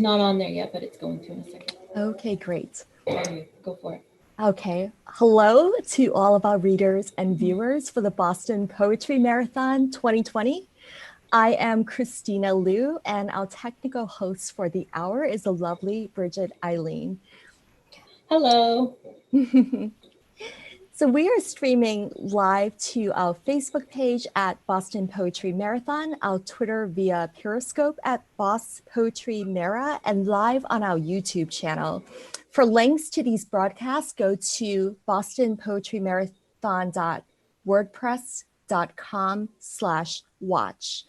not on there yet, but it's going to in a second. Okay, great. Go for it. Okay. Hello to all of our readers and viewers for the Boston Poetry Marathon 2020. I am Christina Liu, and our technical host for the hour is the lovely Bridget Eileen. Hello. So we are streaming live to our Facebook page at Boston Poetry Marathon, our Twitter via Periscope at Boss Poetry Mara, and live on our YouTube channel. For links to these broadcasts, go to bostonpoetrymarathon.wordpress.com/watch.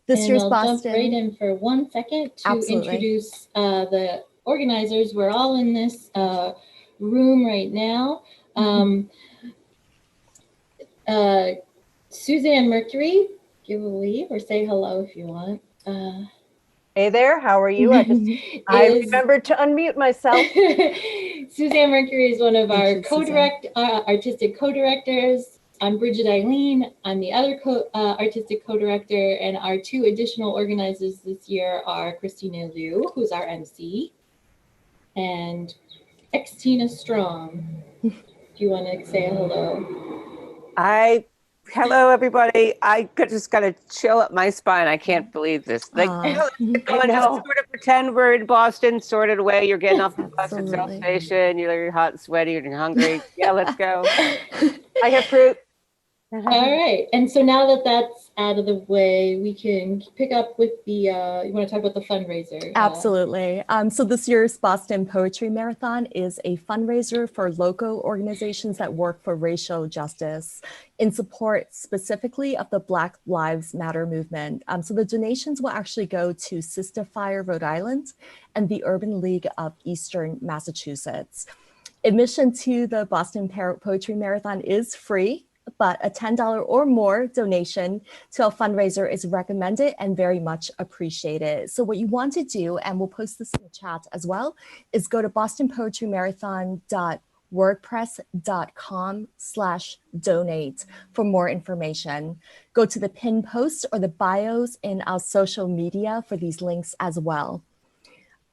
This year's I'll Boston. Jump right in for 1 second to Absolutely. Introduce the organizers. We're all in this room right now. Suzanne Mercury, give a wave or say hello if you want. Hey there, how are you? I remembered to unmute myself. Suzanne Mercury is one of our artistic co-directors. I'm Bridget Eileen. I'm the other artistic co-director, and our two additional organizers this year are Christina Liu, who's our MC, and Xtina Strong. Do you want to say hello? Hello, everybody. I just got to chill up my spine. I can't believe this. Like, just sort of pretend we're in Boston, sorted away. You're getting off the bus at South Station. You're hot and sweaty and you're hungry. Yeah, let's go. I have fruit. All right. And so now that that's out of the way, we can pick up with the, you want to talk about the fundraiser? Absolutely. So this year's Boston Poetry Marathon is a fundraiser for local organizations that work for racial justice in support specifically of the Black Lives Matter movement. So the donations will actually go to Sister Fire, Rhode Island, and the Urban League of Eastern Massachusetts. Admission to the Boston Poetry Marathon is free, but a $10 or more donation to our fundraiser is recommended and very much appreciated. So what you want to do, and we'll post this in the chat as well, is go to bostonpoetrymarathon.wordpress.com/donate for more information. Go to the pinned post or the bios in our social media for these links as well.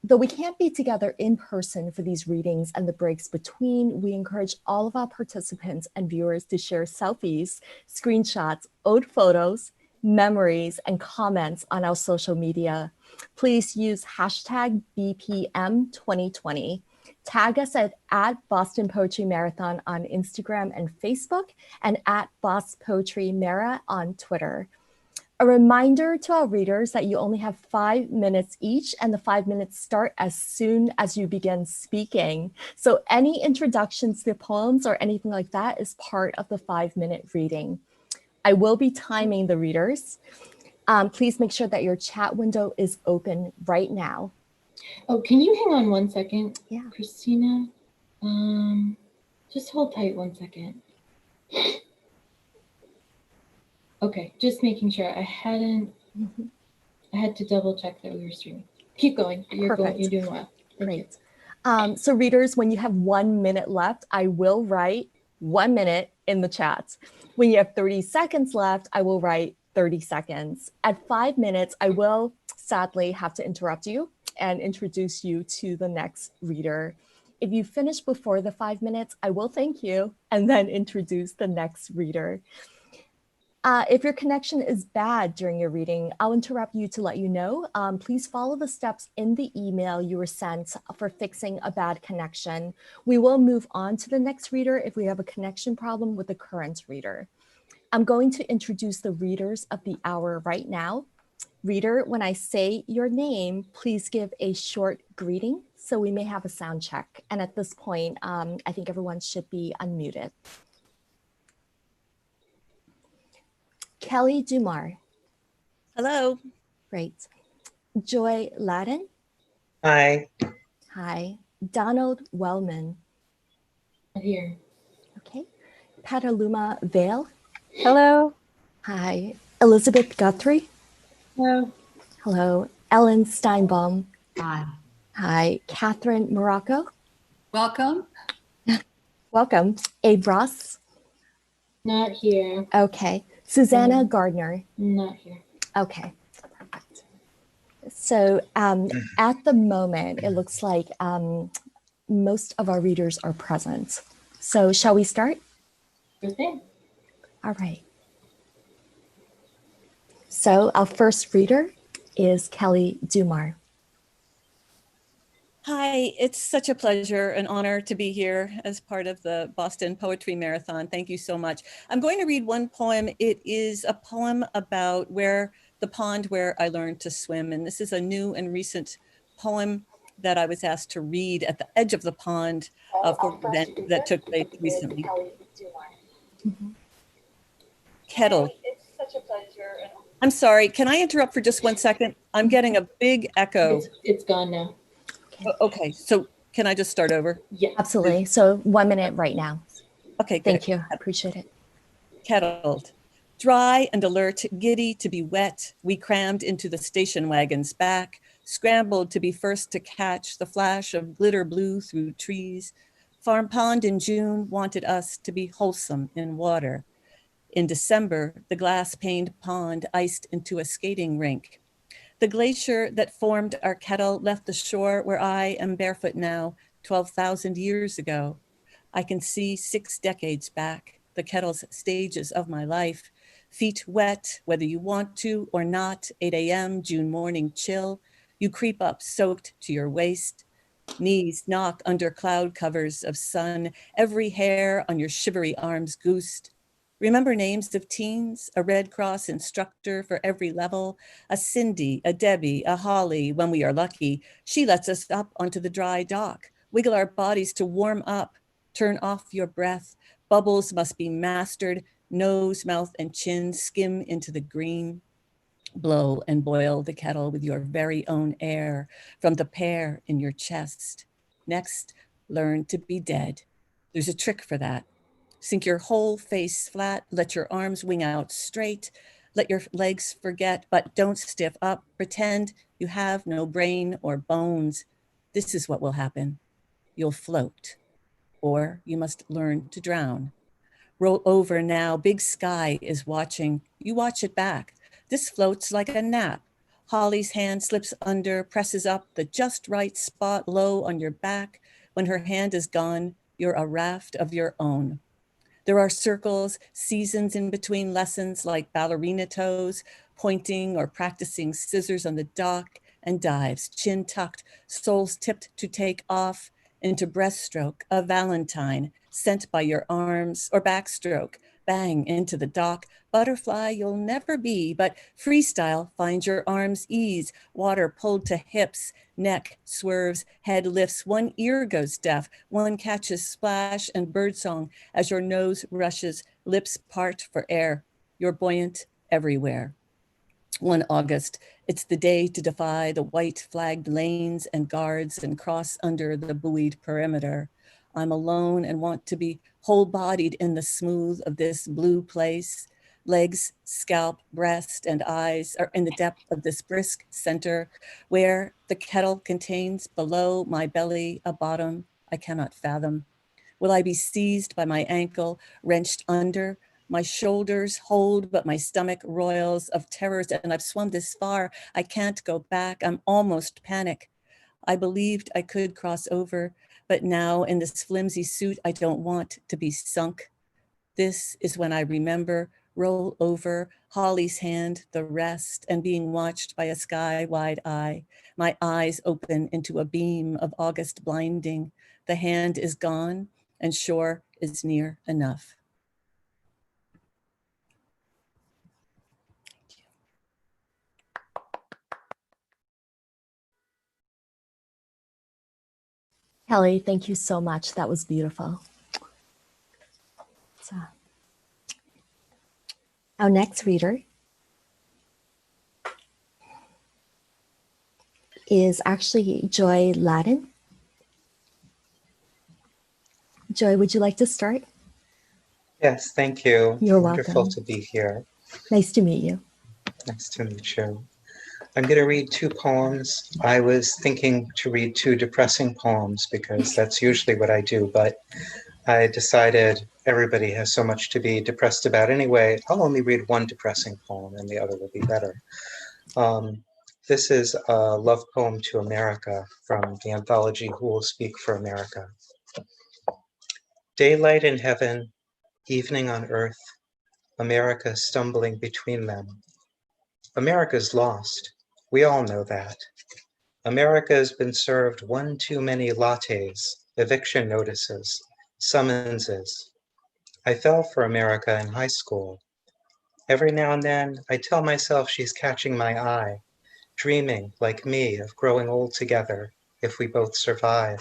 Though we can't be together in person for these readings and the breaks between, we encourage all of our participants and viewers to share selfies, screenshots, old photos, memories, and comments on our social media. Please use hashtag BPM2020. Tag us at Boston Poetry Marathon on Instagram and Facebook, and at Boss Poetry Mara on Twitter. A reminder to our readers that you only have 5 minutes each, and the 5 minutes start as soon as you begin speaking. So any introductions to poems or anything like that is part of the 5-minute reading. I will be timing the readers. Please make sure that your chat window is open right now. Oh, can you hang on 1 second? Yeah. Christina, just hold tight 1 second. Okay, just making sure. I had to double check that we were streaming. Keep going. You're doing well. Great. So readers, when you have 1 minute left, I will write 1 minute in the chat. When you have 30 seconds left, I will write 30 seconds. At 5 minutes, I will sadly have to interrupt you and introduce you to the next reader. If you finish before the 5 minutes, I will thank you and then introduce the next reader. If your connection is bad during your reading, I'll interrupt you to let you know. Please follow the steps in the email you were sent for fixing a bad connection. We will move on to the next reader if we have a connection problem with the current reader. I'm going to introduce the readers of the hour right now. Reader, when I say your name, please give a short greeting so we may have a sound check. And at this point, I think everyone should be unmuted. Kelly DuMar. Hello. Great. Joy Ladin. Hi. Hi. Donald Wellman. Here. Okay. Petaluma Vale. Hello. Hi. Elizabeth Guthrie. Hello. Hello. Ellen Steinbaum. Hi. Hi. Catherine Morocco. Welcome. Welcome. Abe Ross. Not here. Okay. Susannah Gardner. Not here. Okay. Perfect. So at the moment, it looks like most of our readers are present. So shall we start? Okay. All right. So our first reader is Kelly DuMar. Hi, it's such a pleasure, an honor to be here as part of the Boston Poetry Marathon. Thank you so much. I'm going to read one poem. It is a poem about the pond where I learned to swim. And this is a new and recent poem that I was asked to read at the edge of the pond for an event that took place recently. Kettle. It's such a pleasure. I'm sorry, can I interrupt for just 1 second? I'm getting a big echo. It's gone now. Okay, so can I just start over? Yeah, absolutely. So 1 minute right now. Okay, good. Thank you. I appreciate it. Kettled. Dry and alert, giddy to be wet, we crammed into the station wagon's back, scrambled to be first to catch the flash of glitter blue through trees. Farm Pond in June wanted us to be wholesome in water. In December, the glass-paned pond iced into a skating rink. The glacier that formed our kettle left the shore where I am barefoot now, 12,000 years ago. I can see 6 decades back, the kettle's stages of my life. Feet wet, whether you want to or not, 8 a.m., June morning chill. You creep up soaked to your waist. Knees knock under cloud covers of sun, every hair on your shivery arms goosed. Remember names of teens, a Red Cross instructor for every level, a Cindy, a Debbie, a Holly, when we are lucky. She lets us up onto the dry dock, wiggle our bodies to warm up, turn off your breath. Bubbles must be mastered, nose, mouth, and chin skim into the green. Blow and boil the kettle with your very own air from the pear in your chest. Next, learn to be dead. There's a trick for that. Sink your whole face flat, let your arms wing out straight, let your legs forget, but don't stiff up. Pretend you have no brain or bones. This is what will happen. You'll float, or you must learn to drown. Roll over now, big sky is watching. You watch it back. This floats like a nap. Holly's hand slips under, presses up the just right spot low on your back. When her hand is gone, you're a raft of your own. There are circles, seasons in between lessons like ballerina toes, pointing or practicing scissors on the dock, and dives, chin tucked, soles tipped to take off, into breaststroke, a valentine, sent by your arms, or backstroke, bang into the dock. Butterfly you'll never be, but freestyle, find your arms ease, water pulled to hips, neck swerves, head lifts, one ear goes deaf, one catches splash and birdsong as your nose rushes, lips part for air. You're buoyant everywhere. 1 August, it's the day to defy the white flagged lanes and guards and cross under the buoyed perimeter. I'm alone and want to be whole-bodied in the smooth of this blue place. Legs, scalp, breast, and eyes are in the depth of this brisk center where the kettle contains below my belly a bottom I cannot fathom. Will I be seized by my ankle, wrenched under? My shoulders hold, but my stomach roils of terrors, and I've swum this far. I can't go back. I'm almost panic. I believed I could cross over, but now in this flimsy suit, I don't want to be sunk. This is when I remember, roll over, Holly's hand, the rest, and being watched by a sky-wide eye. My eyes open into a beam of August blinding. The hand is gone, and shore is near enough. Kelly, thank you so much. That was beautiful. So, our next reader is actually Joy Ladin. Joy, would you like to start? Yes, thank you. You're Wonderful welcome. to be here. Nice to meet you. Nice to meet you. I'm going to read 2 poems. I was thinking to read 2 depressing poems because that's usually what I do, but I decided everybody has so much to be depressed about anyway. I'll only read 1 depressing poem and the other will be better. This is a love poem to America from the anthology Who Will Speak for America. Daylight in heaven, evening on earth, America stumbling between them. America's lost. We all know that. America has been served one too many lattes, eviction notices, summonses. I fell for America in high school. Every now and then, I tell myself she's catching my eye, dreaming, like me, of growing old together if we both survive.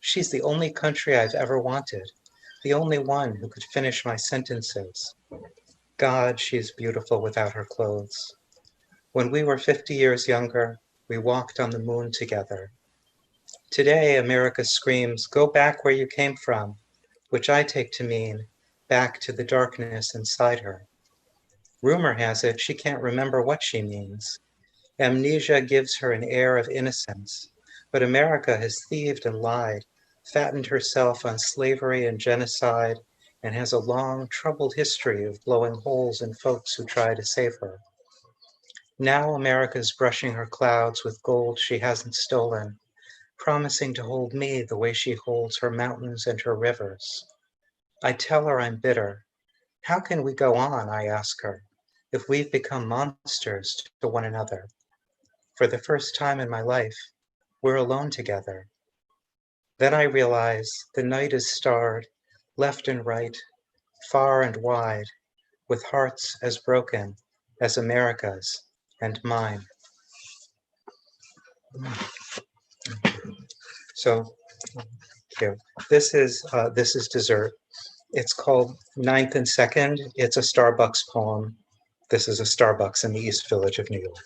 She's the only country I've ever wanted, the only one who could finish my sentences. God, she's beautiful without her clothes. When we were 50 years younger, we walked on the moon together. Today, America screams, "Go back where you came from," which I take to mean back to the darkness inside her. Rumor has it she can't remember what she means. Amnesia gives her an air of innocence, but America has thieved and lied, fattened herself on slavery and genocide, and has a long, troubled history of blowing holes in folks who try to save her. Now America's brushing her clouds with gold she hasn't stolen, promising to hold me the way she holds her mountains and her rivers. I tell her I'm bitter. How can we go on, I ask her, if we've become monsters to one another? For the first time in my life, we're alone together. Then I realize the night is starred, left and right, far and wide, with hearts as broken as America's and mine. So, here, this is dessert. It's called Ninth and Second. It's a Starbucks poem. This is a Starbucks in the East Village of New York.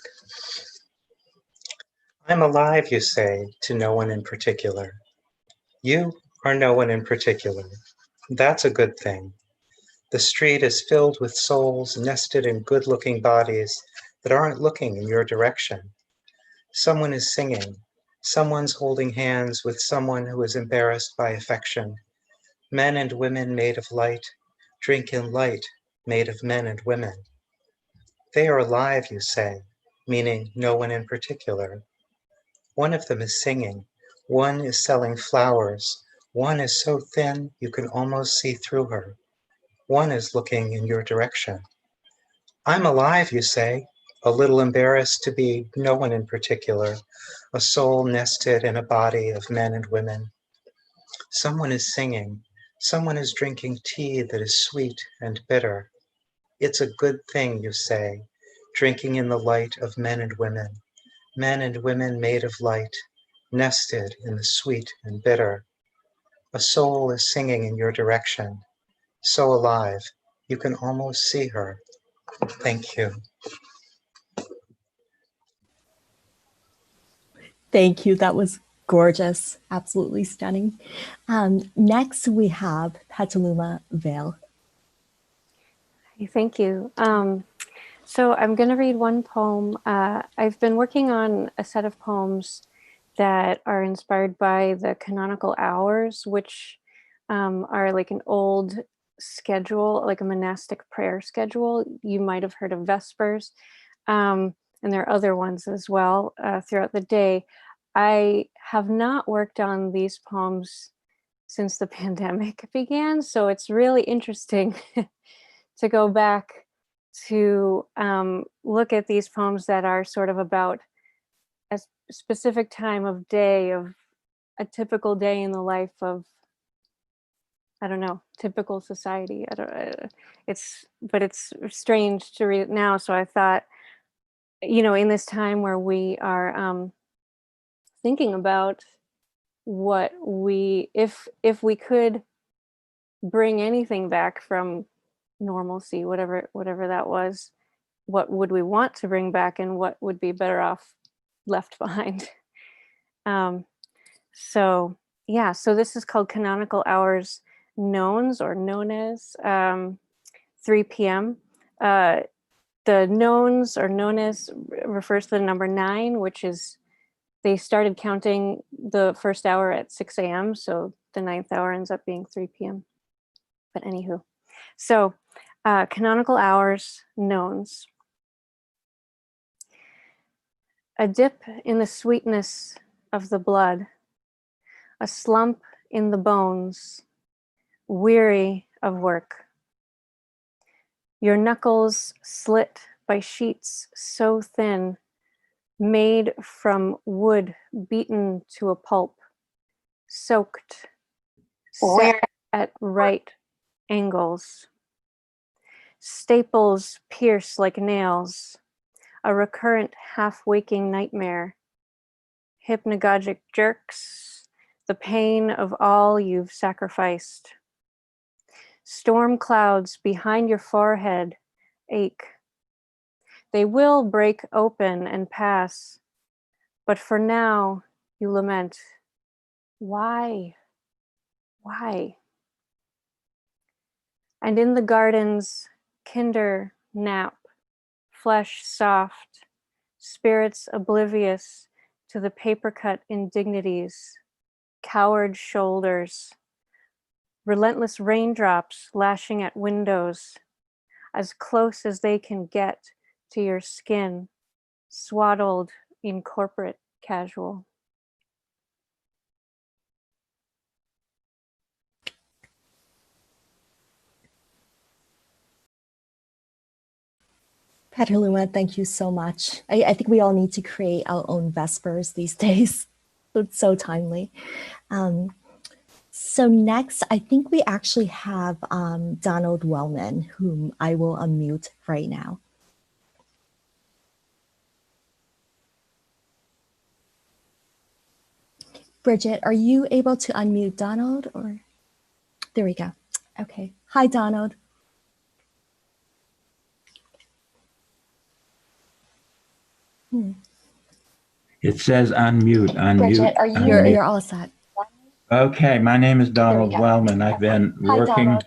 I'm alive, you say, to no one in particular. You are no one in particular. That's a good thing. The street is filled with souls nested in good-looking bodies that aren't looking in your direction. Someone is singing. Someone's holding hands with someone who is embarrassed by affection. Men and women made of light, drink in light made of men and women. They are alive, you say, meaning no one in particular. One of them is singing. One is selling flowers. One is so thin you can almost see through her. One is looking in your direction. I'm alive, you say, a little embarrassed to be no one in particular, a soul nested in a body of men and women. Someone is singing. Someone is drinking tea that is sweet and bitter. It's a good thing, you say, drinking in the light of men and women made of light, nested in the sweet and bitter. A soul is singing in your direction, so alive, you can almost see her. Thank you. Thank you. That was gorgeous. Absolutely stunning. Next, we have Petaluma Vale. Thank you. So I'm going to read one poem. I've been working on a set of poems that are inspired by the canonical hours, which are like an old schedule, like a monastic prayer schedule. You might have heard of Vespers, and there are other ones as well throughout the day. I have not worked on these poems since the pandemic began, so it's really interesting to go back to look at these poems that are sort of about a specific time of day, of a typical day in the life of, I don't know, typical society. But it's strange to read it now. So I thought, you know, in this time where we are thinking about what if we could bring anything back from normalcy, whatever that was, what would we want to bring back and what would be better off left behind? So this is called Canonical Hours Knowns, or known as 3 p.m. The knowns, or known as, refers to the number 9, which is, they started counting the first hour at 6 a.m. So the 9th hour ends up being 3 p.m. But anywho, so Canonical Hours Knowns. A dip in the sweetness of the blood, a slump in the bones, weary of work. Your knuckles slit by sheets so thin, made from wood beaten to a pulp, soaked, set at right angles. Staples pierce like nails, a recurrent half-waking nightmare. Hypnagogic jerks, the pain of all you've sacrificed. Storm clouds behind your forehead ache. They will break open and pass, but for now you lament. Why? Why? And in the gardens, kinder nap, flesh soft, spirits oblivious to the paper-cut indignities, coward shoulders, relentless raindrops lashing at windows, as close as they can get to your skin, swaddled in corporate casual. Petaluma, thank you so much. I think we all need to create our own Vespers these days. It's so timely. So next, I think we actually have Donald Wellman, whom I will unmute right now. Bridget, are you able to unmute Donald? Or there we go. Okay. Hi, Donald. It says unmute, unmute. Bridget, are you? You're all set. Okay, my name is Donald Wellman. I've been working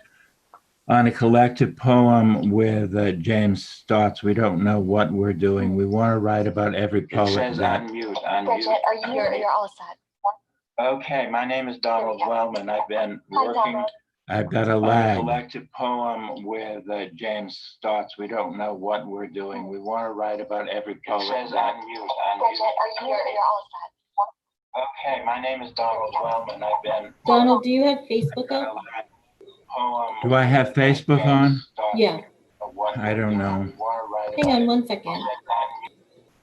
on a collective poem with James Stotts. We don't know what we're doing. We want to write about every poet. It says unmute, unmute. Bridget, are you? You're all set. Okay, my name is Donald Wellman. I've been working. I've got a lag. Collective poem with James Stotts. We don't know what we're doing. We want to write about every poet. It says unmute, unmute. You're all set. Okay, my name is Donald Wellman. I've been. Donald, do you have Facebook up? Do I have Facebook on? Yeah. I don't know. Hang on one second.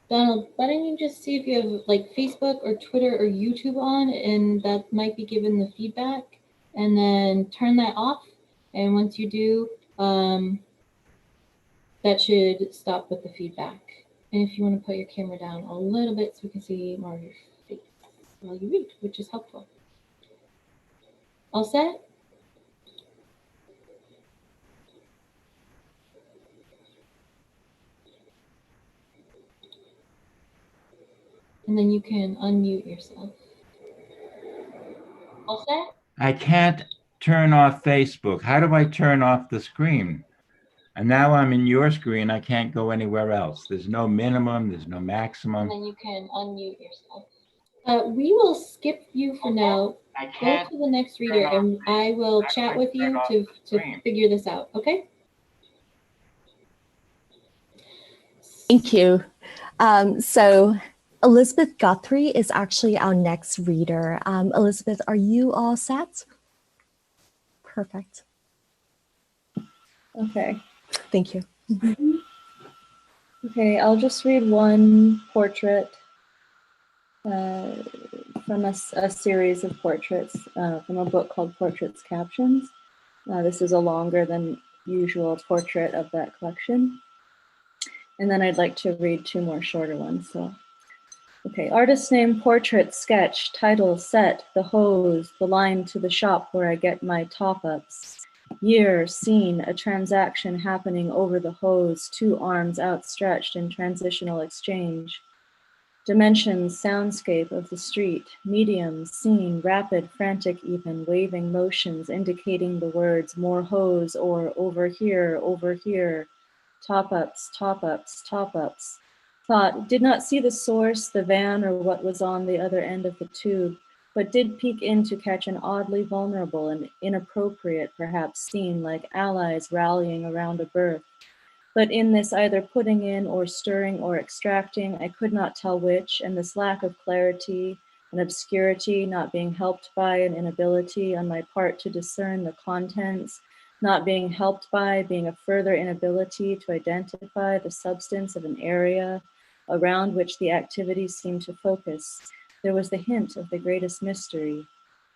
Donald, why don't you just see if you have like Facebook or Twitter or YouTube on, and that might be given the feedback, and then turn that off. And once you do, that should stop with the feedback. And if you want to put your camera down a little bit so we can see more of your face while you read, which is helpful. All set? And then you can unmute yourself. All set? I can't turn off Facebook. How do I turn off the screen? And now I'm in your screen. I can't go anywhere else. There's no minimum. There's no maximum. And then you can unmute yourself. We will skip you for now. Go to the next reader, and I will chat with you to figure this out. Okay? Thank you. So Elizabeth Guthrie is actually our next reader. Elizabeth, are you all set? Perfect. Okay. Thank you. Okay, I'll just read one portrait from a series of portraits from a book called Portraits Captions. This is a longer than usual portrait of that collection. And then I'd like to read two more shorter ones. So, okay, artist name, portrait, sketch, title, set, the hose, the line to the shop where I get my top-ups. Year, scene, a transaction happening over the hose, two arms outstretched in transitional exchange. Dimensions, soundscape of the street, medium, scene, rapid, frantic even, waving motions indicating the words more hose or over here, top-ups, top-ups, top-ups. Thought, did not see the source, the van, or what was on the other end of the tube, but did peek in to catch an oddly vulnerable and inappropriate, perhaps, scene like allies rallying around a birth. But in this either putting in or stirring or extracting, I could not tell which, and this lack of clarity and obscurity, not being helped by an inability on my part to discern the contents, not being helped by being a further inability to identify the substance of an area around which the activities seemed to focus. There was the hint of the greatest mystery.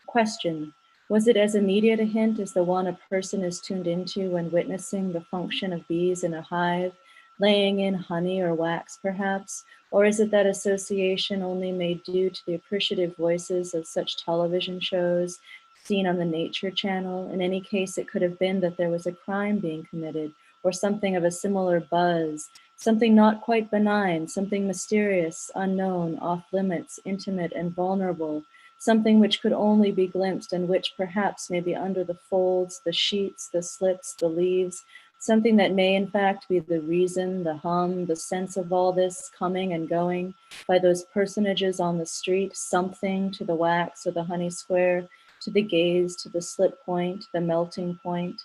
Question: was it as immediate a hint as the one a person is tuned into when witnessing the function of bees in a hive, laying in honey or wax perhaps? Or is it that association only made due to the appreciative voices of such television shows seen on the Nature Channel? In any case, it could have been that there was a crime being committed, or something of a similar buzz, something not quite benign, something mysterious, unknown, off limits, intimate and vulnerable, something which could only be glimpsed and which perhaps may be under the folds, the sheets, the slips, the leaves, something that may in fact be the reason, the hum, the sense of all this coming and going by those personages on the street, something to the wax or the honey square, to the gaze, to the slip point, the melting point.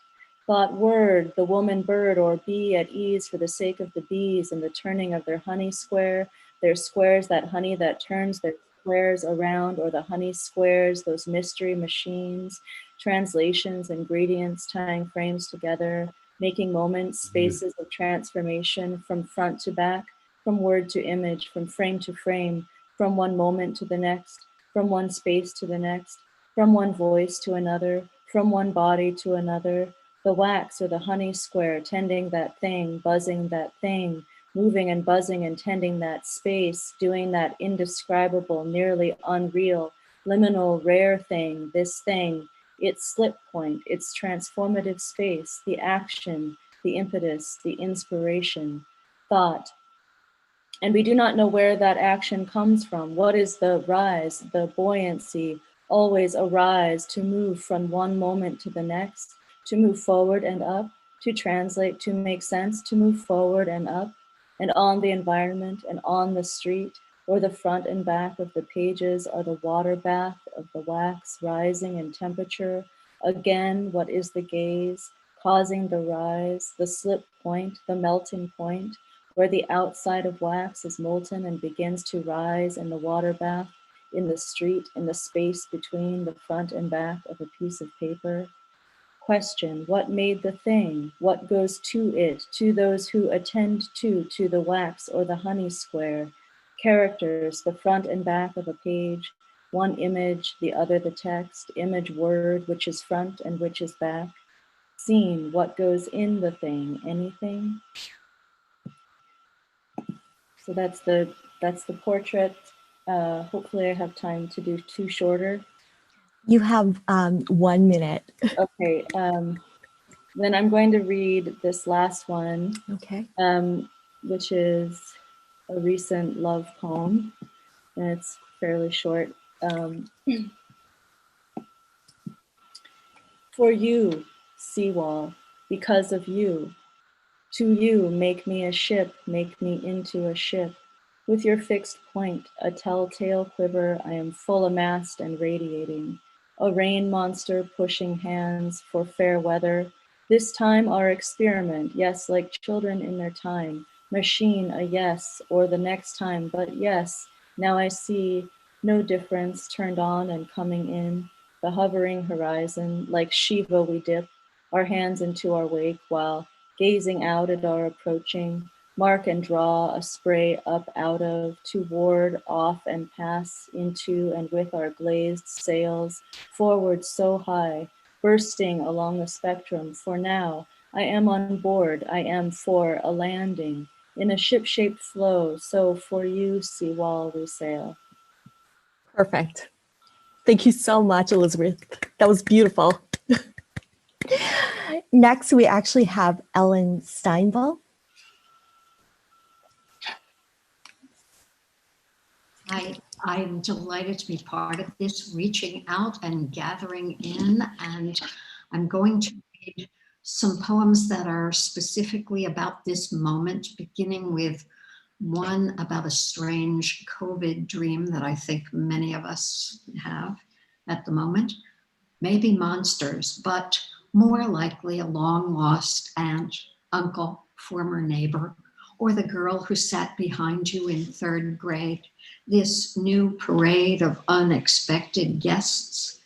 Thought word, the woman bird or bee at ease for the sake of the bees and the turning of their honey square, their squares, that honey that turns their squares around, or the honey squares, those mystery machines, translations, ingredients, tying frames together, making moments, spaces of transformation from front to back, from word to image, from frame to frame, from one moment to the next, from one space to the next, from one voice to another, from one body to another, the wax or the honey square, tending that thing, buzzing that thing, moving and buzzing and tending that space, doing that indescribable, nearly unreal, liminal, rare thing, this thing, its slip point, its transformative space, the action, the impetus, the inspiration, thought. And we do not know where that action comes from. What is the rise, the buoyancy, always a rise to move from one moment to the next, to move forward and up, to translate, to make sense, to move forward and up, and on the environment and on the street, or the front and back of the pages are the water bath of the wax rising in temperature. Again, what is the gaze, causing the rise, the slip point, the melting point, where the outside of wax is molten and begins to rise in the water bath, in the street, in the space between the front and back of a piece of paper. Question: what made the thing? What goes to it, to those who attend to the wax or the honey square? Characters, the front and back of a page, one image, the other the text, image word, which is front and which is back. Scene, what goes in the thing? Anything? So that's the portrait. Hopefully I have time to do two shorter. You have 1 minute. Okay, then I'm going to read this last one. Okay. Which is a recent love poem, and it's fairly short. For you, seawall, because of you, to you make me a ship, make me into a ship. With your fixed point, a telltale quiver, I am full a mast and radiating. A rain monster pushing hands for fair weather. This time our experiment, yes, like children in their time. Machine a yes, or the next time, but yes. Now I see no difference turned on and coming in. The hovering horizon, like Shiva we dip our hands into our wake while gazing out at our approaching. Mark and draw a spray up out of, to ward off and pass into and with our glazed sails, forward so high, bursting along the spectrum. For now, I am on board, I am for a landing, in a ship-shaped flow, so for you, seawall, we sail. Perfect. Thank you so much, Elizabeth. That was beautiful. Next, we actually have Ellen Steinball. I'm delighted to be part of this, reaching out and gathering in, and I'm going to read some poems that are specifically about this moment, beginning with one about a strange COVID dream that I think many of us have at the moment. Maybe monsters, but more likely a long lost aunt, uncle, former neighbor, or the girl who sat behind you in 3rd grade, this new parade of unexpected guests,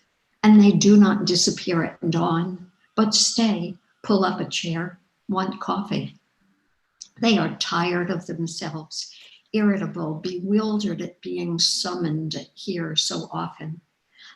and they do not disappear at dawn, but stay, pull up a chair, want coffee. They are tired of themselves, irritable, bewildered at being summoned here so often.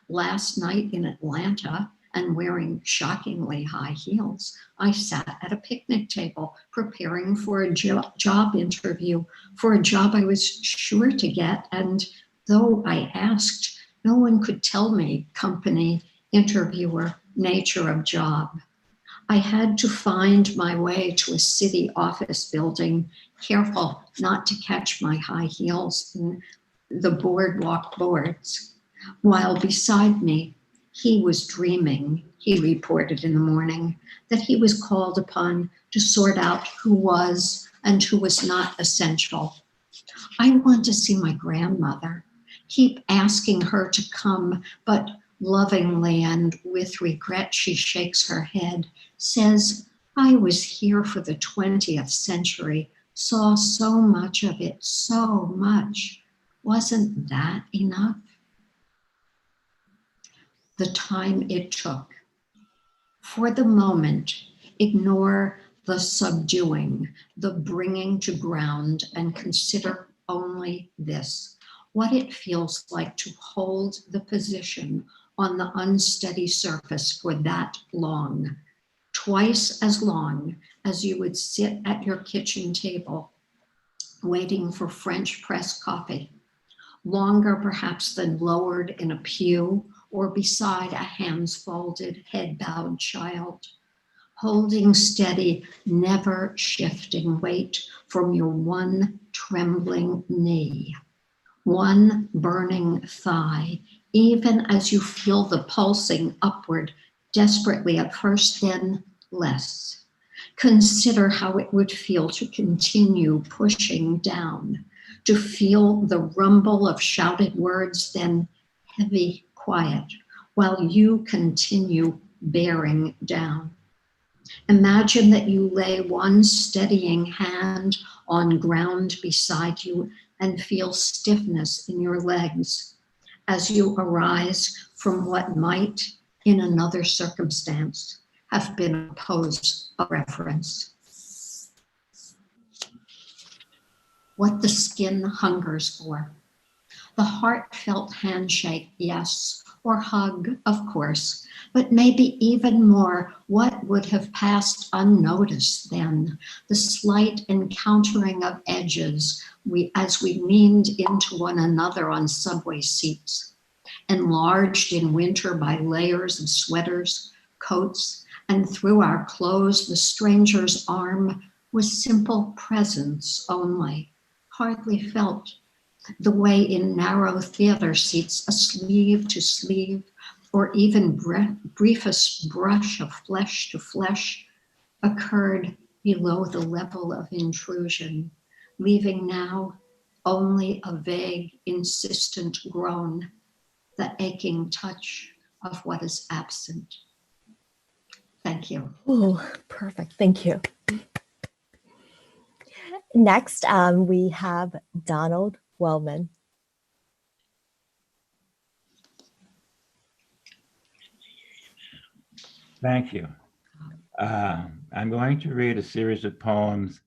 Last night in Atlanta, and wearing shockingly high heels, I sat at a picnic table preparing for a job interview for a job I was sure to get. And though I asked, no one could tell me company, interviewer, nature of job. I had to find my way to a city office building, careful not to catch my high heels in the boardwalk boards. While beside me, he was dreaming, he reported in the morning, that he was called upon to sort out who was and who was not essential. I want to see my grandmother, keep asking her to come, but lovingly and with regret she shakes her head, says, I was here for the 20th century, saw so much of it, so much. Wasn't that enough? The time it took. For the moment, ignore the subduing, the bringing to ground, and consider only this, what it feels like to hold the position on the unsteady surface for that long, twice as long as you would sit at your kitchen table waiting for French press coffee, longer perhaps than lowered in a pew or beside a hands folded, head bowed child, holding steady, never shifting weight from your one trembling knee, one burning thigh, even as you feel the pulsing upward desperately at first, then less. Consider how it would feel to continue pushing down, to feel the rumble of shouted words, then heavy quiet, while you continue bearing down. Imagine that you lay one steadying hand on ground beside you and feel stiffness in your legs as you arise from what might, in another circumstance, have been a pose of reference. What the skin hungers for. The heartfelt handshake, yes, or hug, of course, but maybe even more, what would have passed unnoticed then, the slight encountering of edges as we leaned into one another on subway seats, enlarged in winter by layers of sweaters, coats, and through our clothes, the stranger's arm was simple presence only, hardly felt. The way in narrow theater seats, a sleeve to sleeve, or even briefest brush of flesh to flesh occurred below the level of intrusion, leaving now only a vague, insistent groan, the aching touch of what is absent. Thank you. Oh, perfect. Thank you. Next, we have Donald Wellman. Thank you. I'm going to read a series of poems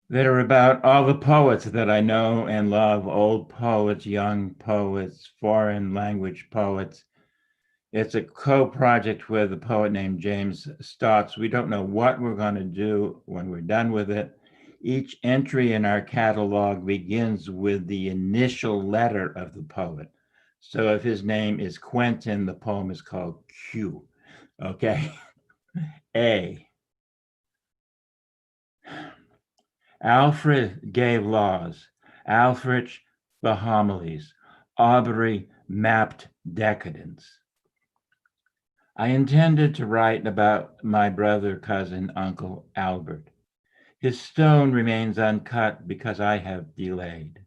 that are about all the poets that I know and love, old poets, young poets, foreign language poets. It's a co-project with a poet named James Stotts. We don't know what we're going to do when we're done with it. Each entry in our catalog begins with the initial letter of the poet. So if his name is Quentin, the poem is called Q. Okay. A. Alfred gave laws. Alfred the homilies. Aubrey mapped decadence. I intended to write about my brother, cousin, uncle Albert. His stone remains uncut because I have delayed.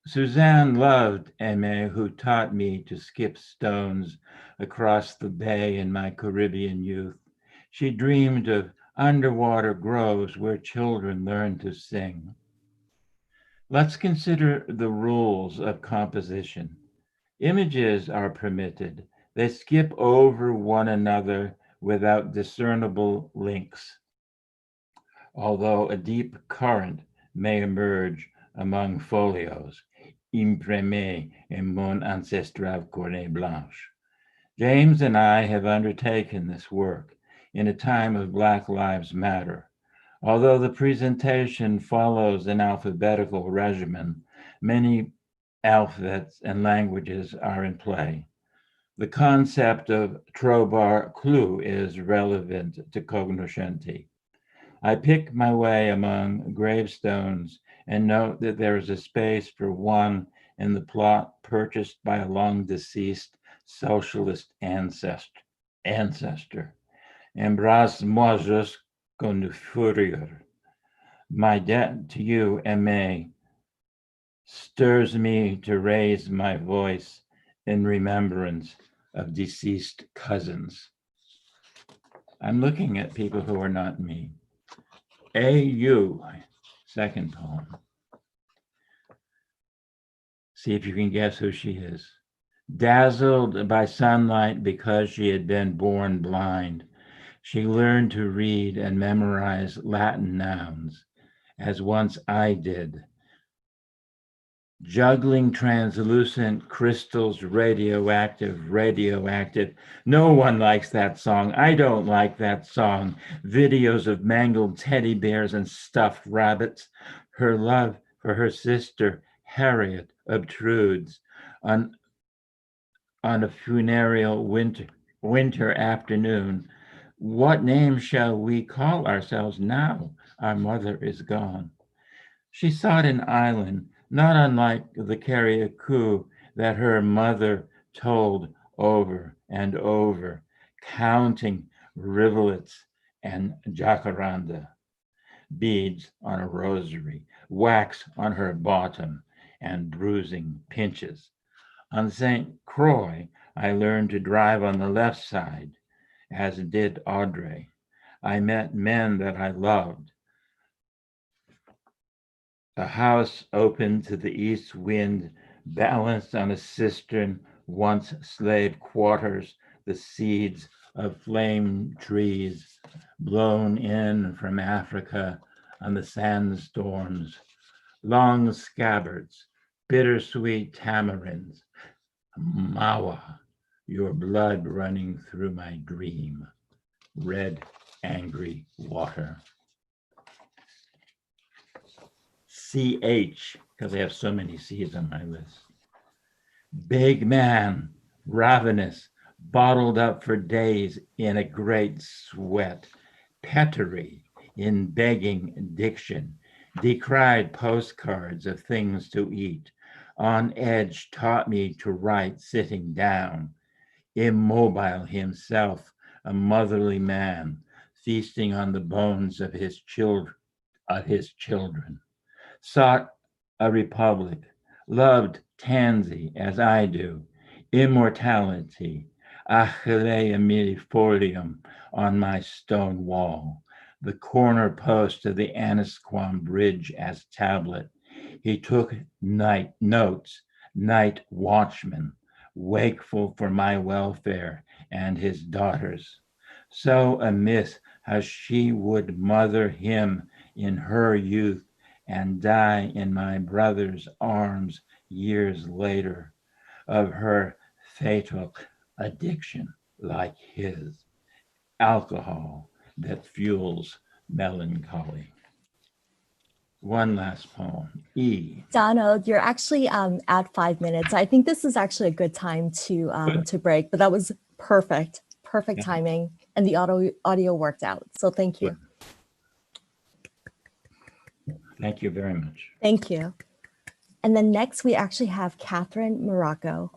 Suzanne loved Aimé, who taught me to skip stones across the bay in my Caribbean youth. She dreamed of underwater groves where children learn to sing. Let's consider the rules of composition. Images are permitted. They skip over one another without discernible links, although a deep current may emerge among folios, imprimés en mon ancestrale cornée blanche. James and I have undertaken this work in a time of Black Lives Matter. Although the presentation follows an alphabetical regimen, many alphabets and languages are in play. The concept of trobar clou is relevant to cognoscenti. I pick my way among gravestones and note that there is a space for one in the plot purchased by a long deceased socialist ancestor. Embrasse-moi jusqu'au fourrure. My debt to you, Aimé, stirs me to raise my voice in remembrance of deceased cousins. I'm looking at people who are not me. A.U., second poem. See if you can guess who she is. Dazzled by sunlight because she had been born blind, she learned to read and memorize Latin nouns, as once I did. Juggling translucent crystals, radioactive. No one likes that song. I don't like that song. Videos of mangled teddy bears and stuffed rabbits. Her love for her sister, Harriet, obtrudes on a funereal winter afternoon. What name shall we call ourselves now our mother is gone? She sought an island, not unlike the Carriacou that her mother told over and over, counting rivulets and jacaranda, beads on a rosary, wax on her bottom, and bruising pinches. On St. Croix, I learned to drive on the left side, as did Audrey. I met men that I loved. A house open to the east wind, balanced on a cistern, once slave quarters, the seeds of flame trees blown in from Africa on the sandstorms, long scabbards, bittersweet tamarinds, mawa, your blood running through my dream, red, angry water. CH, because I have so many C's on my list. Big man, ravenous, bottled up for days in a great sweat, pettery in begging diction, decried postcards of things to eat, on edge taught me to write sitting down, immobile himself, a motherly man, feasting on the bones of his children, sought a republic, loved Tansy as I do, immortality, achille millefolium on my stone wall, the corner post of the Annisquam Bridge as tablet. He took night notes, night watchman, wakeful for my welfare and his daughters. So amiss how she would mother him in her youth and die in my brother's arms years later of her fatal addiction like his, alcohol that fuels melancholy. One last poem, E. Donald, you're actually at 5 minutes. I think this is actually a good time to break, but that was perfect timing, and the audio worked out. So thank you. Thank you very much. Thank you. And then next we actually have Catherine Morocco.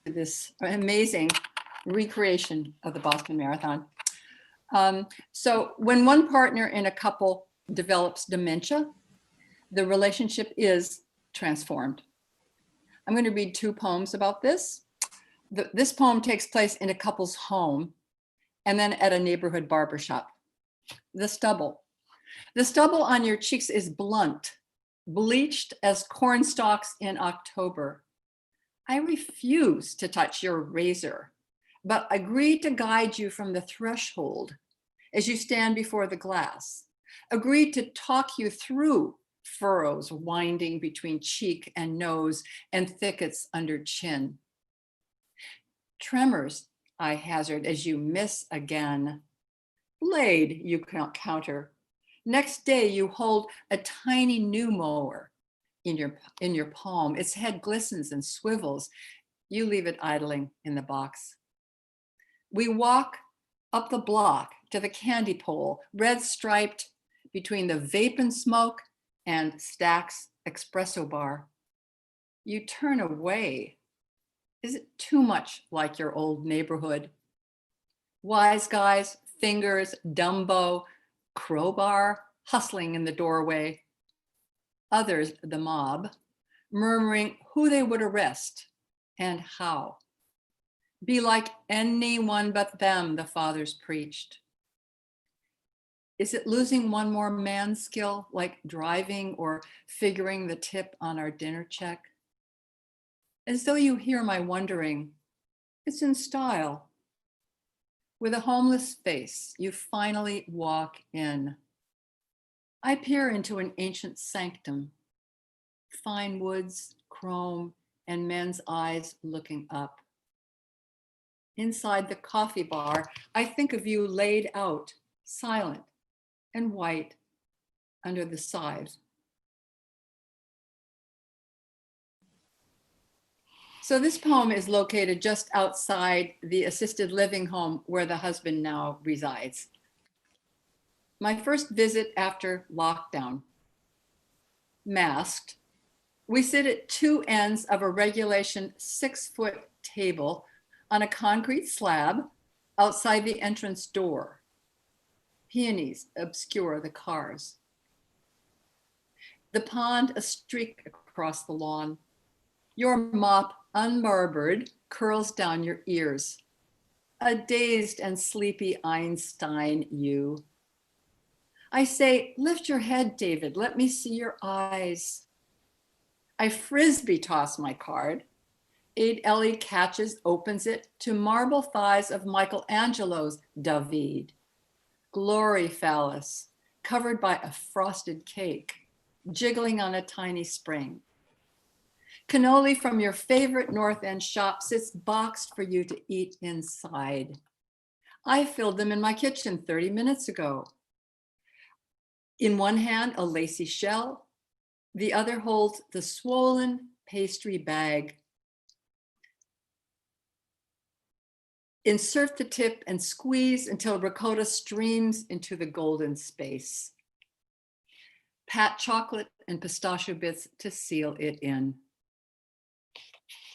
This amazing recreation of the Boston Marathon. So when one partner in a couple develops dementia, the relationship is transformed. I'm going to read 2 poems about this. This poem takes place in a couple's home and then at a neighborhood barbershop. The stubble. The stubble on your cheeks is blunt, bleached as corn stalks in October. I refuse to touch your razor, but agree to guide you from the threshold as you stand before the glass. Agree to talk you through furrows winding between cheek and nose and thickets under chin. Tremors, I hazard as you miss again. Blade, you counter. Next day, you hold a tiny new mower in your palm. Its head glistens and swivels. You leave it idling in the box. We walk up the block to the candy pole, red striped between the vape and smoke and Stack's espresso bar. You turn away. Is it too much like your old neighborhood? Wise guys, fingers, Dumbo, crowbar, hustling in the doorway. Others, the mob, murmuring who they would arrest and how. Be like anyone but them, the fathers preached. Is it losing one more man skill, like driving or figuring the tip on our dinner check? As though you hear my wondering, it's in style. With a homeless face, you finally walk in. I peer into an ancient sanctum, fine woods, chrome, and men's eyes looking up. Inside the coffee bar, I think of you laid out, silent and white under the scythe. So this poem is located just outside the assisted living home where the husband now resides. My first visit after lockdown. Masked, we sit at 2 ends of a regulation 6-foot table on a concrete slab outside the entrance door. Peonies obscure the cars. The pond a streak across the lawn. Your mop, unbarbered, curls down your ears. A dazed and sleepy Einstein, you. I say, lift your head, David, let me see your eyes. I frisbee toss my card. Aid Ellie catches, opens it to marble thighs of Michelangelo's David. Glory phallus, covered by a frosted cake, jiggling on a tiny spring. Cannoli from your favorite North End shop sits boxed for you to eat inside. I filled them in my kitchen 30 minutes ago. In one hand, a lacy shell. The other holds the swollen pastry bag. Insert the tip and squeeze until ricotta streams into the golden space. Pat chocolate and pistachio bits to seal it in.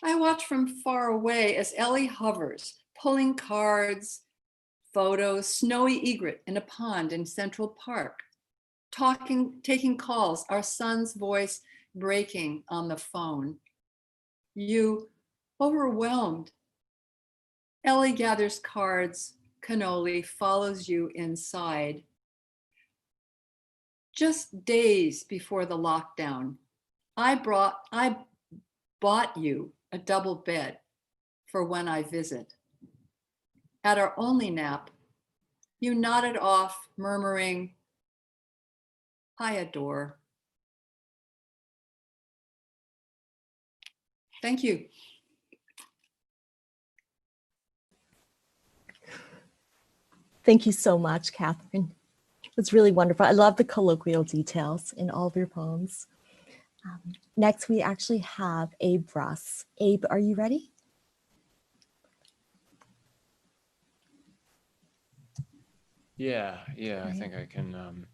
I watch from far away as Ellie hovers, pulling cards, photos, snowy egret in a pond in Central Park, taking calls, our son's voice breaking on the phone. You, overwhelmed. Ellie gathers cards, cannoli follows you inside. Just days before the lockdown, I bought you a double bed for when I visit. At our only nap, you nodded off, murmuring, I adore. Thank you. Thank you so much, Catherine. It's really wonderful. I love the colloquial details in all of your poems. Next, we actually have Abe Ross. Abe, are you ready? Yeah, I think I can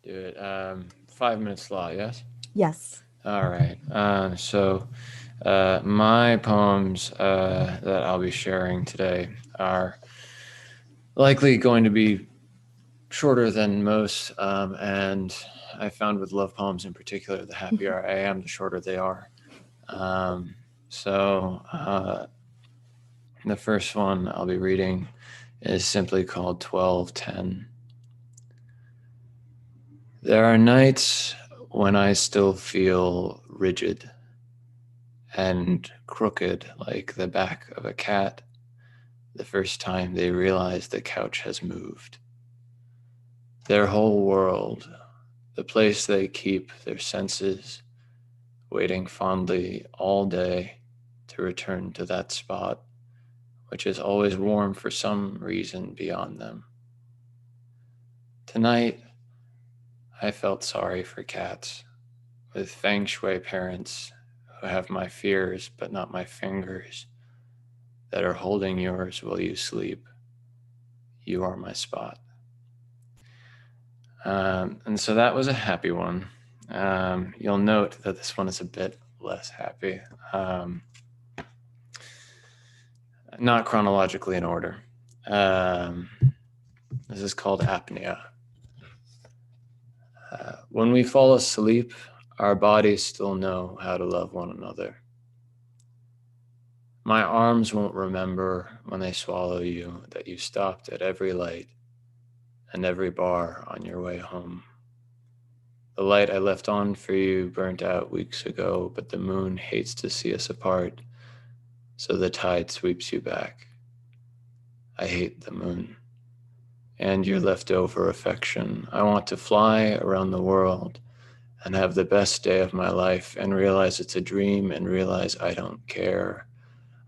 do it. 5-minute slot, yes? Yes. All right. So my poems that I'll be sharing today are likely going to be shorter than most, and I found with love poems in particular, the happier I am, the shorter they are. So the first one I'll be reading is simply called 1210. There are nights when I still feel rigid and crooked like the back of a cat the first time they realize the couch has moved. Their whole world, the place they keep their senses, waiting fondly all day to return to that spot, which is always warm for some reason beyond them. Tonight, I felt sorry for cats with feng shui parents who have my fears but not my fingers, that are holding yours while you sleep. You are my spot. And so that was a happy one. You'll note that this one is a bit less happy. Not chronologically in order. This is called Apnea. When we fall asleep, our bodies still know how to love one another. My arms won't remember when they swallow you that you stopped at every light and every bar on your way home. The light I left on for you burnt out weeks ago, but the moon hates to see us apart, so the tide sweeps you back. I hate the moon and your leftover affection. I want to fly around the world and have the best day of my life and realize it's a dream and realize I don't care.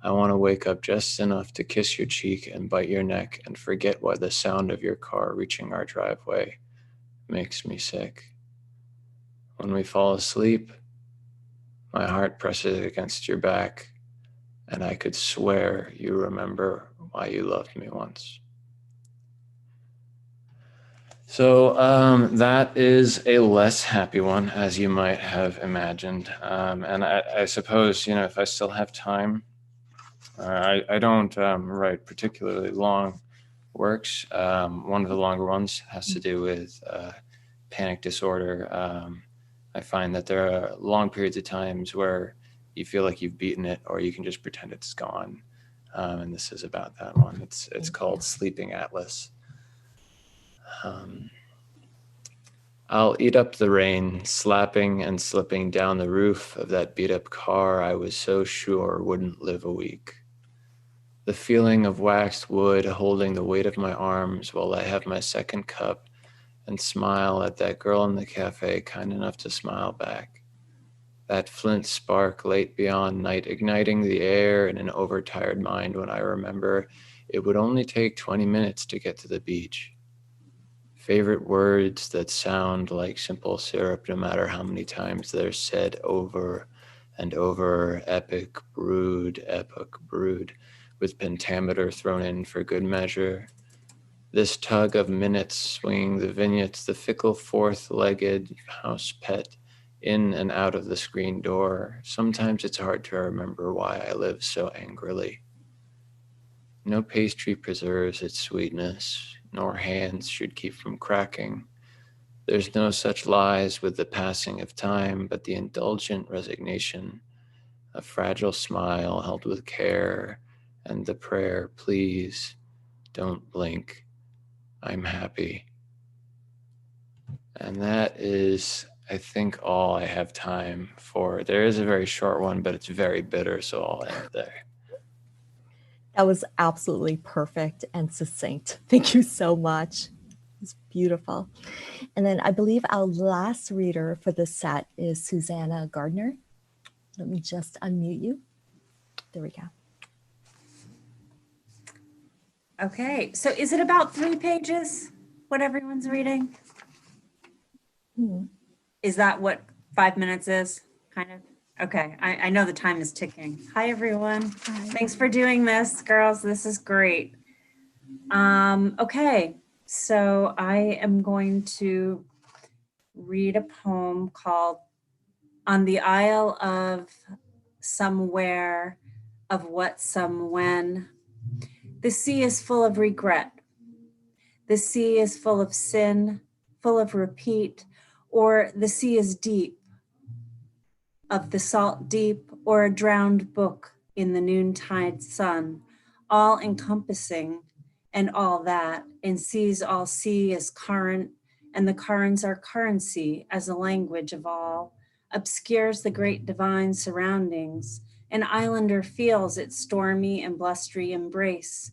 I want to wake up just enough to kiss your cheek and bite your neck and forget why the sound of your car reaching our driveway makes me sick. When we fall asleep, my heart presses against your back, and I could swear you remember why you loved me once. So that is a less happy one, as you might have imagined. And I suppose, if I still have time, I don't write particularly long works. One of the longer ones has to do with panic disorder. I find that there are long periods of times where you feel like you've beaten it, or you can just pretend it's gone. And this is about that one. It's called Sleeping Atlas. I'll eat up the rain, slapping and slipping down the roof of that beat-up car I was so sure wouldn't live a week. The feeling of waxed wood holding the weight of my arms while I have my second cup and smile at that girl in the cafe kind enough to smile back. That flint spark late beyond night igniting the air in an overtired mind when I remember it would only take 20 minutes to get to the beach. Favorite words that sound like simple syrup no matter how many times they're said over and over. Epic brood, with pentameter thrown in for good measure. This tug of minutes swinging the vignettes, the fickle fourth-legged house pet in and out of the screen door. Sometimes it's hard to remember why I live so angrily. No pastry preserves its sweetness, nor hands should keep from cracking. There's no such lies with the passing of time, but the indulgent resignation, a fragile smile held with care, and the prayer, please don't blink, I'm happy. And that is, I think, all I have time for. There is a very short one, but it's very bitter, so I'll end there. That was absolutely perfect and succinct. Thank you so much. It's beautiful. And then I believe our last reader for this set is Susannah Gardner. Let me just unmute you. There we go. Okay, so is it about 3 pages, what everyone's reading? Is that what 5 minutes is, kind of? Okay, I know the time is ticking. Hi, everyone. Hi. Thanks for doing this, girls. This is great. Okay, so I am going to read a poem called On the Isle of Somewhere, of What Some When. The sea is full of regret. The sea is full of sin, full of repeat, or the sea is deep. of the salt deep, or a drowned book in the noontide sun, all encompassing and all that, and sees all sea as current, and the currents are currency as a language of all, obscures the great divine surroundings. An islander feels its stormy and blustery embrace,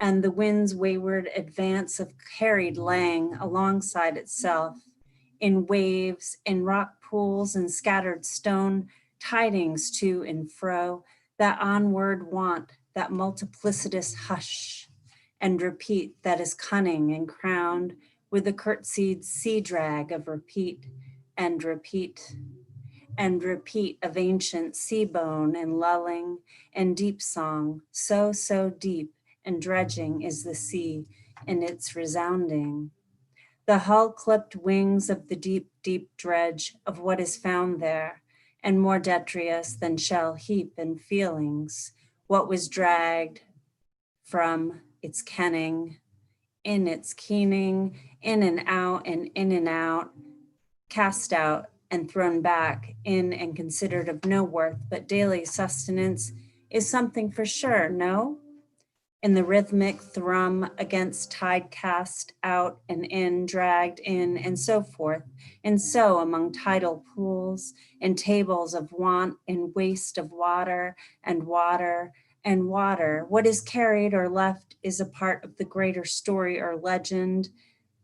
and the wind's wayward advance of carried lang alongside itself, in waves, in rock pools and scattered stone, tidings to and fro, that onward want, that multiplicitous hush and repeat that is cunning and crowned with the curtsied sea drag of repeat and repeat and repeat of ancient sea bone and lulling and deep song, so, so deep and dredging is the sea in its resounding. The hull-clipped wings of the deep, deep dredge of what is found there, and more detritus than shell heap and feelings, what was dragged from its kenning, in its keening, in and out and in and out, cast out and thrown back in and considered of no worth, but daily sustenance is something for sure, no? In the rhythmic thrum against tide cast out and in, dragged in, and so forth, and so among tidal pools and tables of want and waste of water and water and water, what is carried or left is a part of the greater story or legend,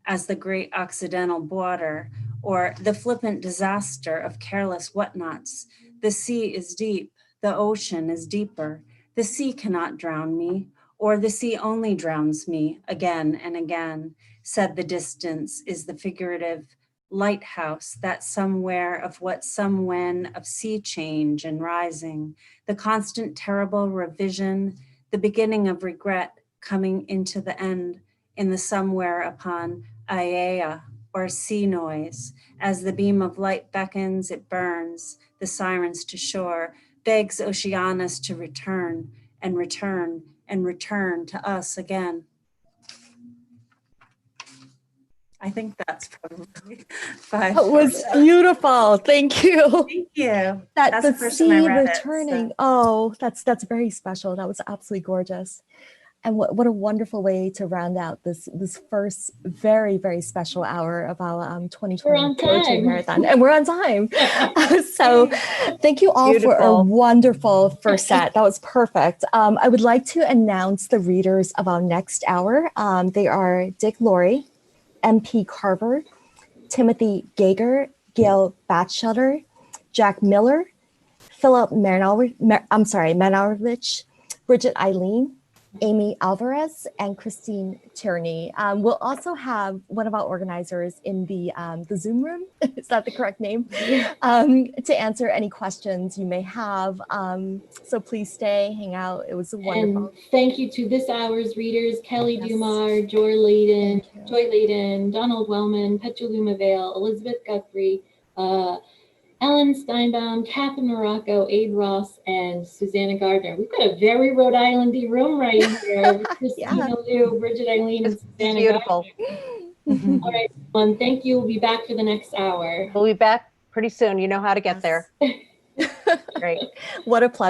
as the great Occidental border, or the flippant disaster of careless whatnots. The sea is deep, the ocean is deeper. The sea cannot drown me, or the sea only drowns me again and again, said the distance is the figurative lighthouse, that somewhere of what some when of sea change and rising, the constant terrible revision, the beginning of regret coming into the end in the somewhere upon Aiea or sea noise. As the beam of light beckons, it burns, the sirens to shore, begs Oceanus to return and return and return to us again. I think that's probably 5. That was beautiful. Thank you. Thank you. That That's the the first time I sea read it, returning. so. Oh, that's very special. That was absolutely gorgeous. And what a wonderful way to round out this first very, very special hour of our 2020 Poetry Marathon. And we're on time. So thank you all for a wonderful first set. That was perfect. I would like to announce the readers of our next hour. They are Dick Laurie, MP Carver, Timothy Gager, Gail Batchelder, Jack Miller, Philip Manarovich, Bridget Eileen, Amy Alvarez, and Christine Tierney. We'll also have one of our organizers in the Zoom room, is that the correct name? To answer any questions you may have. So please stay, hang out. It was wonderful. And thank you to this hour's readers, Kelly DuMar, Joy Ladin, Donald Wellman, Petaluma Vale, Elizabeth Guthrie, Ellen Steinbaum, Catherine Morocco, Abe Ross, and Susannah Gardner. We've got a very Rhode Island-y room right here. Christina Liu, Bridget Eileen, and Susannah beautiful. Gardner. All right, everyone. Thank you. We'll be back for the next hour. We'll be back pretty soon. You know how to get there. Great. What a pleasure.